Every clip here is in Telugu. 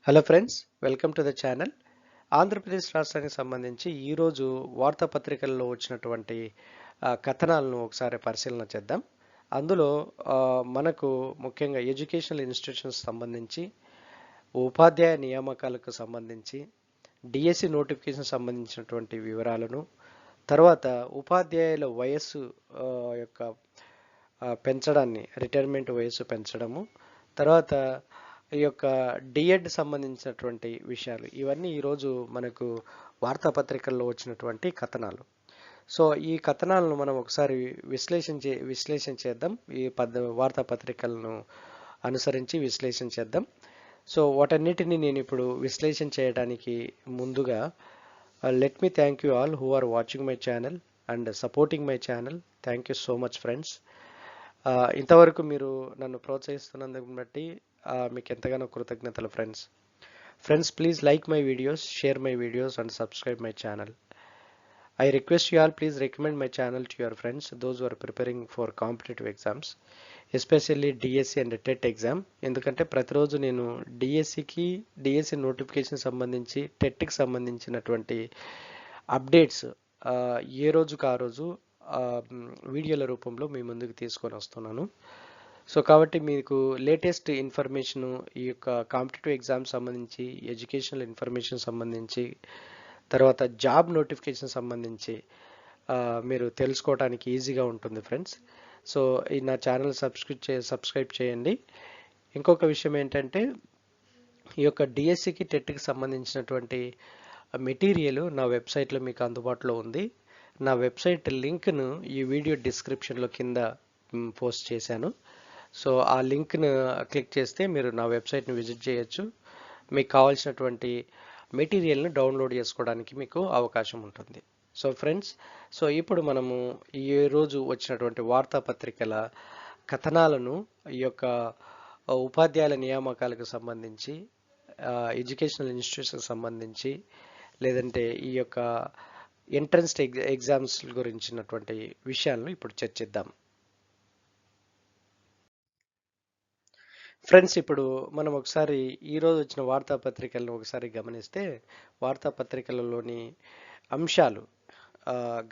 Hello friends, welcome to the channel. Andhra Pradesh రాష్ట్రానికి సంబంధించి ఈరోజు వార్తాపత్రికల్లో వచ్చినటువంటి కథనాలను ఒకసారి పరిశీలన చేద్దాం. అందులో ఆ, మనకు ముఖ్యంగా ఎడ్యుకేషనల్ ఇన్స్టిట్యూషన్స్ సంబంధించి, ఉపాధ్యాయ నియామకాలకు సంబంధించి, డిఎస్సి నోటిఫికేషన్ సంబంధించినటువంటి వివరాలను, తర్వాత ఉపాధ్యాయుల వయస్సు ఆ, యొక్క పెంచడాన్ని, రిటైర్మెంట్ వయస్సు పెంచడము, తర్వాత ఈ యొక్క డిఎడ్ సంబంధించినటువంటి విషయాలు, ఇవన్నీ ఈరోజు మనకు వార్తాపత్రికల్లో వచ్చినటువంటి కథనాలు. సో ఈ కథనాలను మనం ఒకసారి విశ్లేషణ చేద్దాం. ఈ వార్తాపత్రికలను అనుసరించి విశ్లేషణ చేద్దాం. సో వాటన్నిటిని నేను ఇప్పుడు విశ్లేషణ చేయడానికి ముందుగా let me thank you all who are watching my channel and supporting my channel. Thank you so much friends. ఇంతవరకు మీరు నన్ను ప్రోత్సహిస్తున్నందుకు బట్టి మీకు ఎంతగానో కృతజ్ఞతలు friends. Please like my videos, share my videos and subscribe my channel. I request you all, please recommend my channel to your friends, those who are preparing for competitive exams, especially DSC and TET exam. ఎందుకంటే ప్రతిరోజు నేను డిఎస్సి నోటిఫికేషన్ సంబంధించి, టెట్కి సంబంధించినటువంటి అప్డేట్స్ ఏ రోజుకు ఆ రోజు వీడియోల రూపంలో మీ ముందుకు తీసుకొని వస్తున్నాను. సో కాబట్టి మీకు లేటెస్ట్ ఇన్ఫర్మేషను, ఈ యొక్క కాంపిటేటివ్ ఎగ్జామ్ సంబంధించి, ఎడ్యుకేషనల్ ఇన్ఫర్మేషన్ సంబంధించి, తర్వాత జాబ్ నోటిఫికేషన్ సంబంధించి మీరు తెలుసుకోవడానికి ఈజీగా ఉంటుంది ఫ్రెండ్స్. సో ఈ నా ఛానల్ సబ్స్క్రైబ్ చేయండి. ఇంకొక విషయం ఏంటంటే, ఈ యొక్క డిఎస్సికి టెట్కి సంబంధించినటువంటి మెటీరియల్ నా వెబ్సైట్లో మీకు అందుబాటులో ఉంది. నా వెబ్సైట్ లింక్ను ఈ వీడియో డిస్క్రిప్షన్లో కింద పోస్ట్ చేశాను. సో ఆ లింక్ను క్లిక్ చేస్తే మీరు నా వెబ్సైట్ని విజిట్ చేయొచ్చు. మీకు కావాల్సినటువంటి మెటీరియల్ను డౌన్లోడ్ చేసుకోవడానికి మీకు అవకాశం ఉంటుంది. సో ఫ్రెండ్స్, సో ఇప్పుడు మనము ఈ రోజు వచ్చినటువంటి వార్తాపత్రికల కథనాలను, ఈ యొక్క ఉపాధ్యాయుల నియామకాలకు సంబంధించి, ఎడ్యుకేషనల్ ఇన్స్టిట్యూషన్కి సంబంధించి, లేదంటే ఈ యొక్క ఎంట్రన్స్ ఎగ్జామ్స్ గురించినటువంటి విషయాలను ఇప్పుడు చర్చిద్దాం. ఫ్రెండ్స్, ఇప్పుడు మనం ఒకసారి ఈరోజు వచ్చిన వార్తాపత్రికలను ఒకసారి గమనిస్తే, వార్తాపత్రికలలోని అంశాలు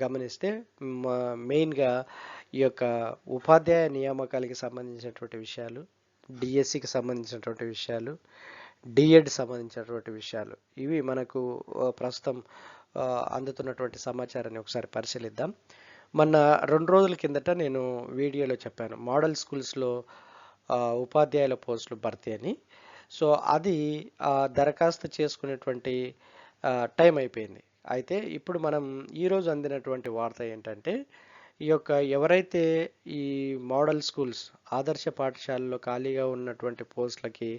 గమనిస్తే మెయిన్గా ఈ యొక్క ఉపాధ్యాయ నియామకాలకి సంబంధించినటువంటి విషయాలు, డిఎస్సికి సంబంధించినటువంటి విషయాలు, డిఎడ్ సంబంధించినటువంటి విషయాలు, ఇవి మనకు ప్రస్తుతం అందుతున్నటువంటి సమాచారాన్ని ఒకసారి పరిశీలిద్దాం. మొన్న 2 రోజుల కిందట నేను వీడియోలో చెప్పాను, మోడల్ స్కూల్స్లో ఉపాధ్యాయుల పోస్టులు భర్తీ అని. సో అది దరఖాస్తు చేసుకునేటువంటి టైం అయిపోయింది. అయితే ఇప్పుడు మనం ఈరోజు అందినటువంటి వార్త ఏంటంటే, ఈ యొక్క ఎవరైతే ఈ మోడల్ స్కూల్స్, ఆదర్శ పాఠశాలలో ఖాళీగా ఉన్నటువంటి పోస్టులకి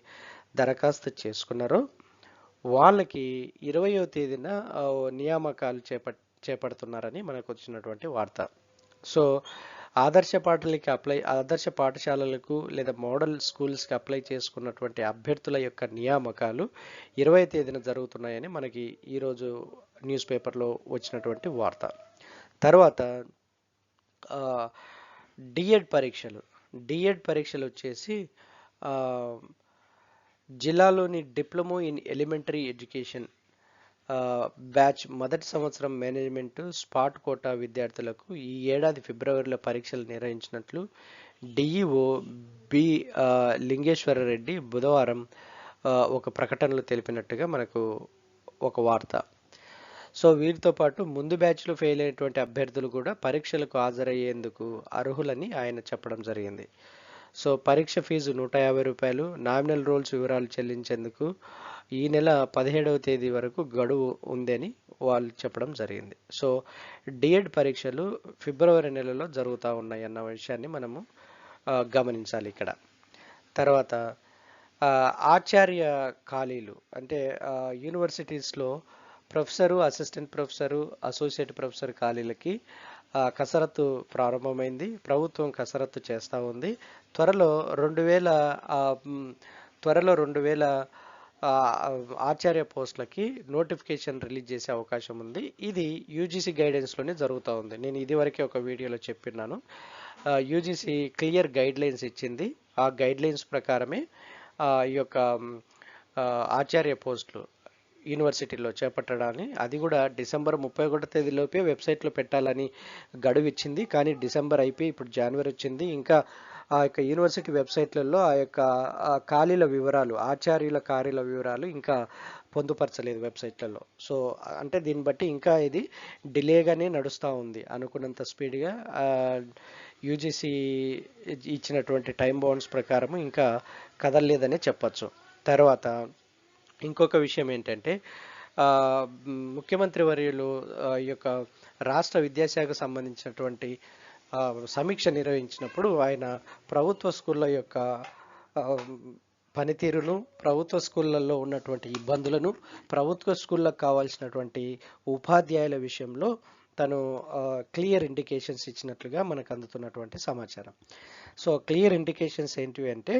దరఖాస్తు చేసుకున్నారో వాళ్ళకి 20వ తేదీన నియామకాలు చేపడుతున్నారని మనకు వచ్చినటువంటి వార్త. సో ఆదర్శ పాఠశాలలకు లేదా మోడల్ స్కూల్స్కి అప్లై చేసుకున్నటువంటి అభ్యర్థుల యొక్క నియామకాలు 20వ తేదీన జరుగుతున్నాయని మనకి ఈరోజు న్యూస్ పేపర్లో వచ్చినటువంటి వార్త. తర్వాత డిఎడ్ పరీక్షలు వచ్చేసి జిల్లాలోని diploma in elementary education batch మొదటి సంవత్సరం మేనేజ్మెంట్ స్పాట్ కోటా విద్యార్థులకు ఈ ఏడాది ఫిబ్రవరిలో పరీక్షలు నిర్వహించినట్లు డిఈఓ బి లింగేశ్వరరెడ్డి బుధవారం ఒక ప్రకటనలో తెలిపినట్టుగా మనకు ఒక వార్త. సో వీరితో పాటు ముందు బ్యాచ్లో ఫెయిల్ అయినటువంటి అభ్యర్థులు కూడా పరీక్షలకు హాజరయ్యేందుకు అర్హులని ఆయన చెప్పడం జరిగింది. సో పరీక్ష ఫీజు 150 రూపాయలు. నామినల్ రోల్స్ వివరాలు చెల్లించేందుకు ఈ నెల 17వ తేదీ వరకు గడువు ఉందని వాళ్ళు చెప్పడం జరిగింది. సో డిఎడ్ పరీక్షలు ఫిబ్రవరి నెలలో జరుగుతూ ఉన్నాయి అన్న విషయాన్ని మనము గమనించాలి ఇక్కడ. తర్వాత ఆచార్య ఖాళీలు, అంటే యూనివర్సిటీస్లో professor, assistant professor, associate professor ఖాళీలకి కసరత్తు ప్రారంభమైంది. ప్రభుత్వం కసరత్తు చేస్తూ ఉంది. త్వరలో 2000 ఆచార్య పోస్టులకి నోటిఫికేషన్ రిలీజ్ చేసే అవకాశం ఉంది. ఇది యూజీసీ గైడెన్స్లోనే జరుగుతూ ఉంది. నేను ఇదివరకే ఒక వీడియోలో చెప్పినాను. యూజీసీ క్లియర్ గైడ్ లైన్స్ ఇచ్చింది. ఆ గైడ్ లైన్స్ ప్రకారమే ఈ యొక్క ఆచార్య పోస్టులు యూనివర్సిటీలో చేపట్టడాన్ని, అది కూడా డిసెంబర్ 31 తేదీలోపే వెబ్సైట్లో పెట్టాలని గడువు ఇచ్చింది. కానీ డిసెంబర్ అయిపోయి ఇప్పుడు జనవరి వచ్చింది. ఇంకా ఆ యొక్క యూనివర్సిటీ వెబ్సైట్లలో ఆ యొక్క ఖాళీల వివరాలు, ఆచార్యుల ఖాళీల వివరాలు ఇంకా పొందుపరచలేదు వెబ్సైట్లలో. సో అంటే దీన్ని బట్టి ఇంకా ఇది డిలేగానే నడుస్తూ ఉంది. అనుకున్నంత స్పీడ్గా యూజీసీ ఇచ్చినటువంటి టైం బౌండ్స్ ప్రకారం ఇంకా కదలలేదనే చెప్పచ్చు. తర్వాత ఇంకొక విషయం ఏంటంటే ముఖ్యమంత్రి వర్యులు ఈ యొక్క రాష్ట్ర విద్యాశాఖకు సంబంధించినటువంటి సమీక్ష నిర్వహించినప్పుడు ఆయన ప్రభుత్వ స్కూళ్ళ యొక్క పనితీరును, ప్రభుత్వ స్కూళ్ళల్లో ఉన్నటువంటి ఇబ్బందులను, ప్రభుత్వ స్కూళ్ళకు కావాల్సినటువంటి ఉపాధ్యాయుల విషయంలో తను క్లియర్ ఇండికేషన్స్ ఇచ్చినట్లుగా మనకు అందుతున్నటువంటి సమాచారం. సో క్లియర్ ఇండికేషన్స్ ఏంటివి అంటే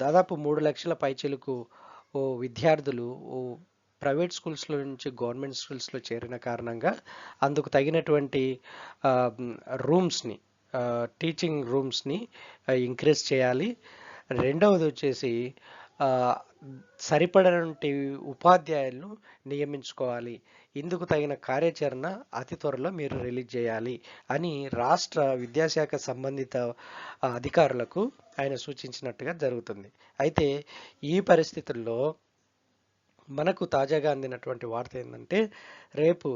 దాదాపు 3 లక్షల పైచిలకు విద్యార్థులు ప్రైవేట్ స్కూల్స్లో నుంచి గవర్నమెంట్ స్కూల్స్లో చేరిన కారణంగా అందుకు తగినటువంటి రూమ్స్ని, టీచింగ్ రూమ్స్ని ఇంక్రీజ్ చేయాలి. రెండవది వచ్చేసి సరిపడనటువంటి ఉపాధ్యాయులను నియమించుకోవాలి. ఇందుకు తగిన కార్యాచరణ అతి త్వరలో మీరు రిలీజ్ చేయాలి అని రాష్ట్ర విద్యాశాఖ సంబంధిత అధికారులకు ఆయన సూచించినట్టుగా జరుగుతుంది. అయితే ఈ పరిస్థితుల్లో మనకు తాజాగా అందినటువంటి వార్త ఏంటంటే రేపు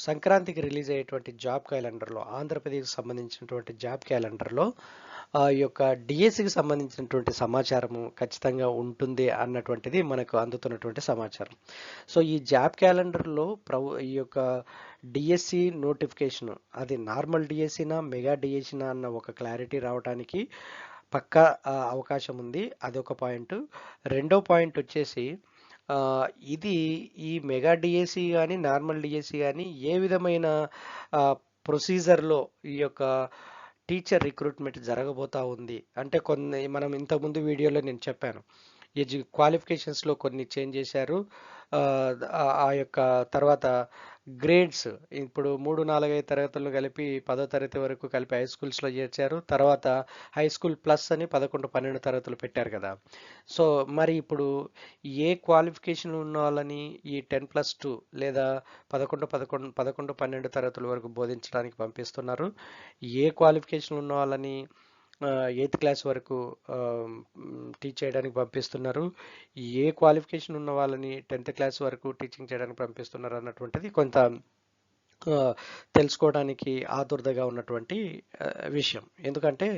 సంక్రాంతికి రిలీజ్ అయ్యేటువంటి జాబ్ క్యాలెండర్లో, ఆంధ్రప్రదేశ్కి సంబంధించినటువంటి జాబ్ క్యాలెండర్లో ఈ యొక్క డిఎస్సికి సంబంధించినటువంటి సమాచారము ఖచ్చితంగా ఉంటుంది అన్నటువంటిది మనకు అందుతున్నటువంటి సమాచారం. సో ఈ జాబ్ క్యాలెండర్లో ఈ యొక్క డిఎస్సి నోటిఫికేషన్ అది నార్మల్ డిఎస్సినా మెగా డిఎస్సినా అన్న ఒక క్లారిటీ రావడానికి పక్కా అవకాశం ఉంది. అదొక పాయింట్. రెండో పాయింట్ వచ్చేసి ఇది ఈ మెగా డిఎస్సి కానీ నార్మల్ డిఎస్సి కానీ ఏ విధమైన ప్రొసీజర్లో ఈ యొక్క టీచర్ రిక్రూట్మెంట్ జరగబోతా ఉంది అంటే మనం ఇంతకుముందు వీడియోలో నేను చెప్పాను, క్వాలిఫికేషన్స్లో కొన్ని చేంజ్ చేశారు. ఆ యొక్క తర్వాత గ్రేడ్స్ ఇప్పుడు 3, 4, 5 తరగతులను కలిపి 10వ తరగతి వరకు కలిపి హై స్కూల్స్లో చేర్చారు. తర్వాత హై స్కూల్ ప్లస్ అని 11, 12 తరగతులు పెట్టారు కదా. సో మరి ఇప్పుడు ఏ క్వాలిఫికేషన్ ఉన్న వాళ్ళని ఈ 10+2 లేదా 11, 12 తరగతుల వరకు బోధించడానికి పంపిస్తున్నారు. ఏ క్వాలిఫికేషన్ ఉన్న వాళ్ళని 8th క్లాస్ వరకు టీచ్ చేయడానికి పంపిస్తున్నారు. ఏ క్వాలిఫికేషన్ ఉన్న వాళ్ళని 10th క్లాస్ వరకు టీచింగ్ చేయడానికి పంపిస్తున్నారు అన్నటువంటిది కొంత తెలుసుకోవడానికి ఆదుర్దగా ఉన్నటువంటి విషయం. ఎందుకంటే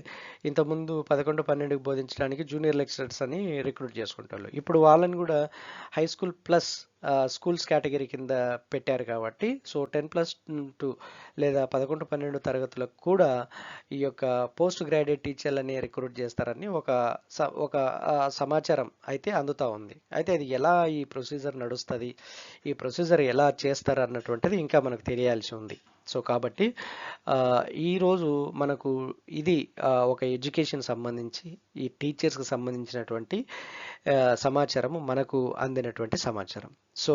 ఇంతకుముందు 11, 12కి బోధించడానికి జూనియర్ లెక్చరర్స్ అని రిక్రూట్ చేసుకుంటారు. ఇప్పుడు వాళ్ళని కూడా high school plus schools category కింద పెట్టారు కాబట్టి సో 10+2 లేదా 11, 12 తరగతులకు కూడా ఈ యొక్క పోస్ట్ గ్రాడ్యుయేట్ టీచర్లని రిక్రూట్ చేస్తారని ఒక సమాచారం అయితే అందుతూ ఉంది. అయితే అది ఎలా ఈ ప్రొసీజర్ నడుస్తుంది, ఈ ప్రొసీజర్ ఎలా చేస్తారు అన్నటువంటిది ఇంకా మనకు తెలియాల్సి ఉంది. సో కాబట్టి ఈరోజు మనకు ఇది ఒక ఎడ్యుకేషన్ సంబంధించి ఈ టీచర్స్కి సంబంధించినటువంటి సమాచారము మనకు అందినటువంటి సమాచారం. సో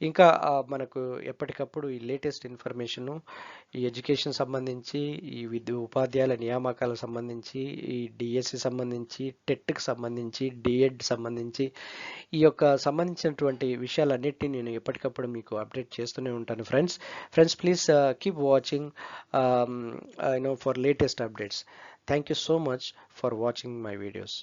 ఇంకా మనకు ఎప్పటికప్పుడు ఈ లేటెస్ట్ ఇన్ఫర్మేషను ఈ ఎడ్యుకేషన్ సంబంధించి, ఈ ఉపాధ్యాయుల నియామకాలకు సంబంధించి, ఈ డిఎస్సి సంబంధించి, టెట్కి సంబంధించి, డిఎడ్ సంబంధించి ఈ యొక్క సంబంధించినటువంటి విషయాలన్నిటిని నేను ఎప్పటికప్పుడు మీకు అప్డేట్ చేస్తూనే ఉంటాను. Friends please keep watching for latest updates. Thank you so much for watching my videos.